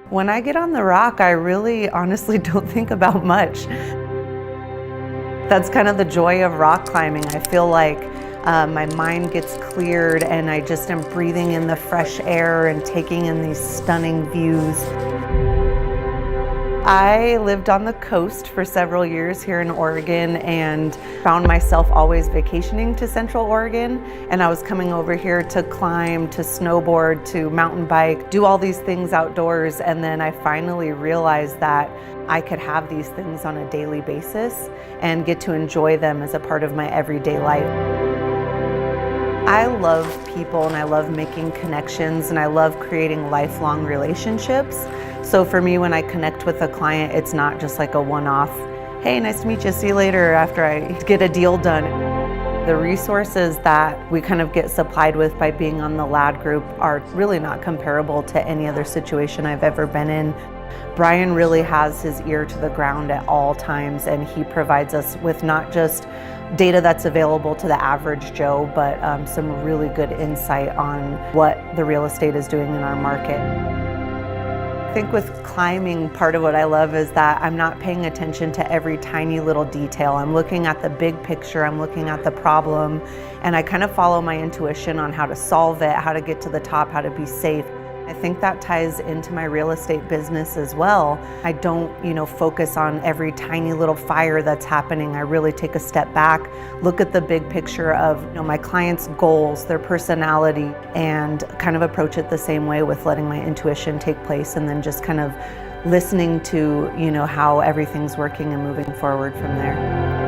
When I get on the rock, I really honestly don't think about much. That's kind of the joy of rock climbing. I feel like my mind gets cleared and I just am breathing in the fresh air and taking in these stunning views. I lived on the coast for several years here in Oregon and found myself always vacationing to Central Oregon. And I was coming over here to climb, to snowboard, to mountain bike, do all these things outdoors. And then I finally realized that I could have these things on a daily basis and get to enjoy them as a part of my everyday life. I love people and I love making connections and I love creating lifelong relationships. So for me, when I connect with a client, it's not just like a one-off, hey, nice to meet you, see you later after I get a deal done. The resources that we kind of get supplied with by being on the LAD group are really not comparable to any other situation I've ever been in. Brian really has his ear to the ground at all times, and he provides us with not just data that's available to the average Joe, but some really good insight on what the real estate is doing in our market. I think with climbing, part of what I love is that I'm not paying attention to every tiny little detail. I'm looking at the big picture, I'm looking at the problem, and I kind of follow my intuition on how to solve it, how to get to the top, how to be safe. I think that ties into my real estate business as well. I don't, focus on every tiny little fire that's happening. I really take a step back, look at the big picture of, my clients' goals, their personality, and kind of approach it the same way with letting my intuition take place and then just kind of listening to, how everything's working and moving forward from there.